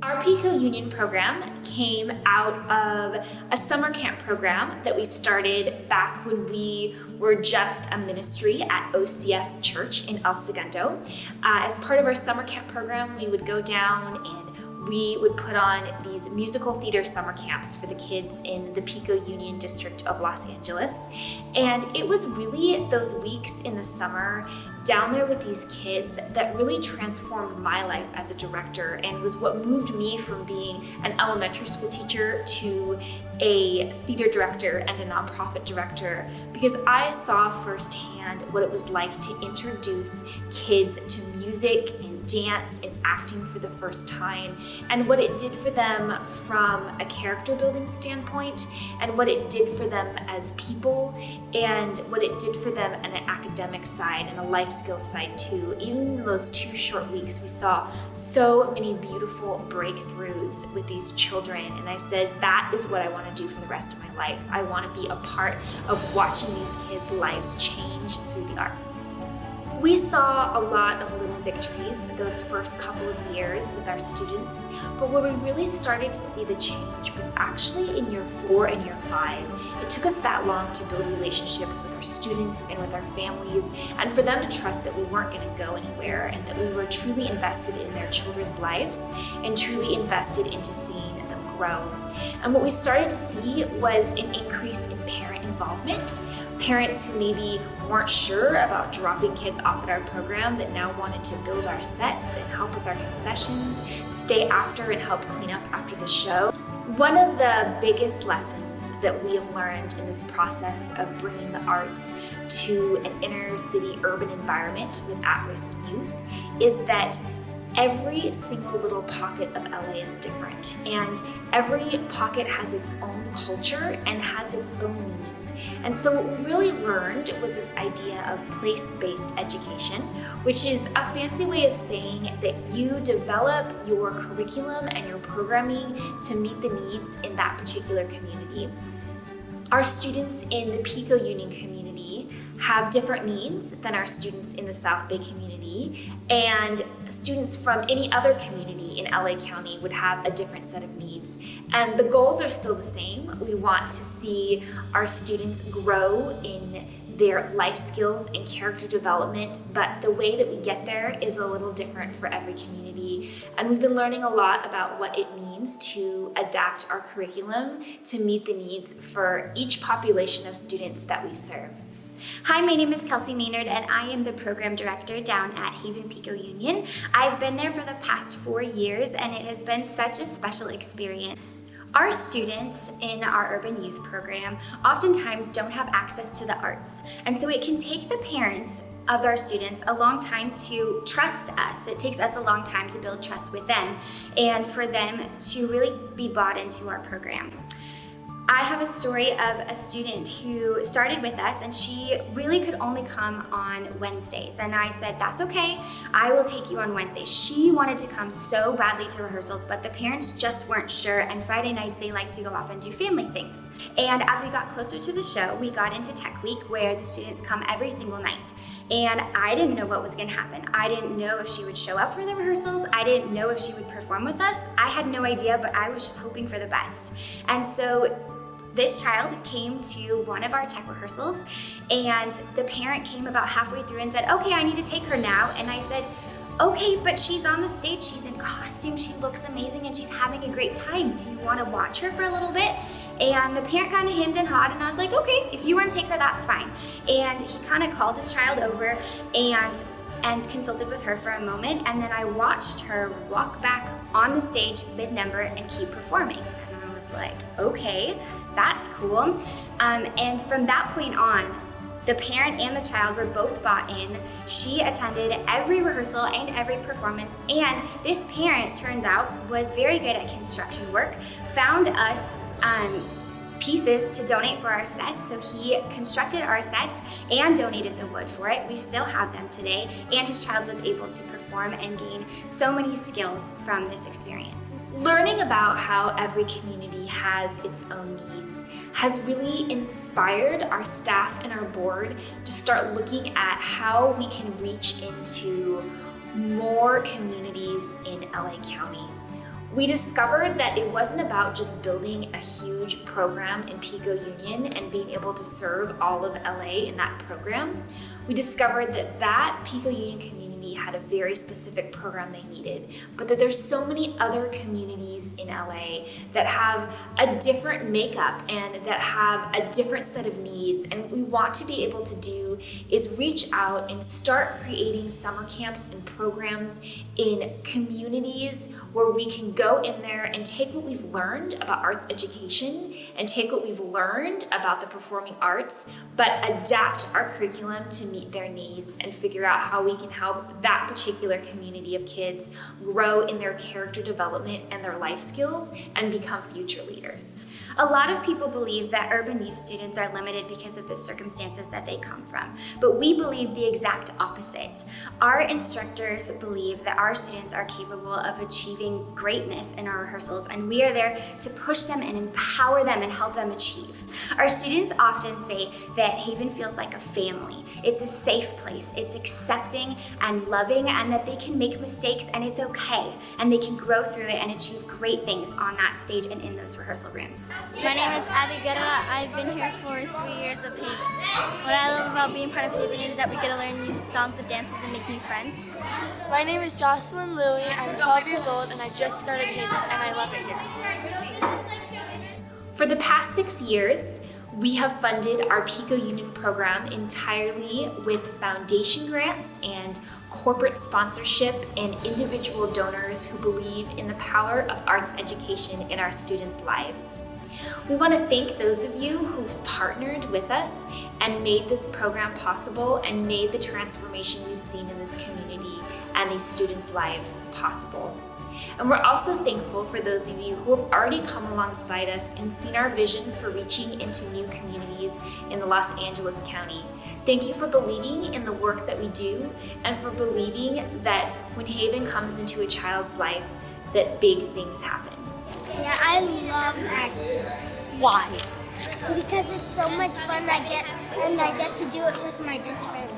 Our Pico Union program came out of a summer camp program that we started back when we were just a ministry at OCF Church in El Segundo. As part of our summer camp program, we would go down and we would put on these musical theater summer camps for the kids in the Pico Union District of Los Angeles. And it was really those weeks in the summer down there with these kids that really transformed my life as a director and was what moved me from being an elementary school teacher to a theater director and a nonprofit director, because I saw firsthand what it was like to introduce kids to music and dance and acting for the first time, and what it did for them from a character building standpoint, and what it did for them as people, and what it did for them on an academic side and a life skills side too. Even in those 2 short weeks, we saw so many beautiful breakthroughs with these children, and I said, that is what I want to do for the rest of my life. I want to be a part of watching these kids' lives change through the arts. We saw a lot of little victories those first couple of years with our students, but where we really started to see the change was actually in year 4 and year 5. It took us that long to build relationships with our students and with our families, and for them to trust that we weren't going to go anywhere and that we were truly invested in their children's lives and truly invested into seeing them grow. And what we started to see was an increase in parent involvement. Parents who maybe weren't sure about dropping kids off at our program that now wanted to build our sets and help with our concessions, stay after and help clean up after the show. One of the biggest lessons that we have learned in this process of bringing the arts to an inner city urban environment with at-risk youth is that every single little pocket of LA is different, and every pocket has its own culture and has its own needs. And so what we really learned was this idea of place-based education, which is a fancy way of saying that you develop your curriculum and your programming to meet the needs in that particular community. Our students in the Pico Union community have different needs than our students in the South Bay community, and students from any other community in LA County would have a different set of needs. And the goals are still the same. We want to see our students grow in their life skills and character development, but the way that we get there is a little different for every community. And we've been learning a lot about what it means to adapt our curriculum to meet the needs for each population of students that we serve. Hi, my name is Kelsey Maynard, and I am the program director down at Haven Pico Union. I've been there for the past 4 years, and it has been such a special experience. Our students in our urban youth program oftentimes don't have access to the arts, and so it can take the parents of our students a long time to trust us. It takes us a long time to build trust with them and for them to really be bought into our program. I have a story of a student who started with us, and she really could only come on Wednesdays. And I said, that's okay, I will take you on Wednesdays. She wanted to come so badly to rehearsals, but the parents just weren't sure, and Friday nights they like to go off and do family things. And as we got closer to the show, we got into Tech Week, where the students come every single night. And I didn't know what was gonna happen. I didn't know if she would show up for the rehearsals. I didn't know if she would perform with us. I had no idea, but I was just hoping for the best. And so this child came to one of our tech rehearsals, and the parent came about halfway through and said, okay, I need to take her now. And I said, okay, but she's on the stage, she's in costume, she looks amazing, and she's having a great time. Do you want to watch her for a little bit? And the parent kind of hemmed and hawed, and I was like, okay, if you want to take her, that's fine. And he kind of called his child over and consulted with her for a moment, and then I watched her walk back on the stage mid-number and keep performing. And I was like, okay, that's cool. And from that point on, the parent and the child were both bought in. She attended every rehearsal and every performance, and this parent, turns out, was very good at construction work, found us pieces to donate for our sets, so he constructed our sets and donated the wood for it. We still have them today, and his child was able to perform and gain so many skills from this experience. Learning about how every community has its own needs has really inspired our staff and our board to start looking at how we can reach into more communities in LA County. We discovered that it wasn't about just building a huge program in Pico Union and being able to serve all of LA in that program. We discovered that Pico Union community had a very specific program they needed, but that there's so many other communities in LA that have a different makeup and that have a different set of needs. And what we want to be able to do is reach out and start creating summer camps and programs in communities where we can go in there and take what we've learned about arts education and take what we've learned about the performing arts, but adapt our curriculum to meet their needs and figure out how we can help that particular community of kids grow in their character development and their life skills and become future leaders. A lot of people believe that urban youth students are limited because of the circumstances that they come from, but we believe the exact opposite. Our instructors believe that our students are capable of achieving greatness in our rehearsals, and we are there to push them and empower them and help them achieve. Our students often say that Haven feels like a family. It's a safe place, it's accepting and loving, and that they can make mistakes and it's okay, and they can grow through it and achieve great things on that stage and in those rehearsal rooms. My name is Abby Guerra. I've been here for 3 years of Haven. What I love about being part of Haven is that we get to learn new songs and dances and make new friends. My name is Jocelyn Louie. I'm 12 years old and I just started Haven and I love it here. For the past 6 years, we have funded our Pico Union program entirely with foundation grants and corporate sponsorship and individual donors who believe in the power of arts education in our students' lives. We want to thank those of you who've partnered with us and made this program possible and made the transformation we've seen in this community and these students' lives possible. And we're also thankful for those of you who have already come alongside us and seen our vision for reaching into new communities in the Los Angeles County. Thank you for believing in the work that we do and for believing that when Haven comes into a child's life, that big things happen. Yeah, I love acting. Why? Because it's so much fun. I get to do it with my best friend.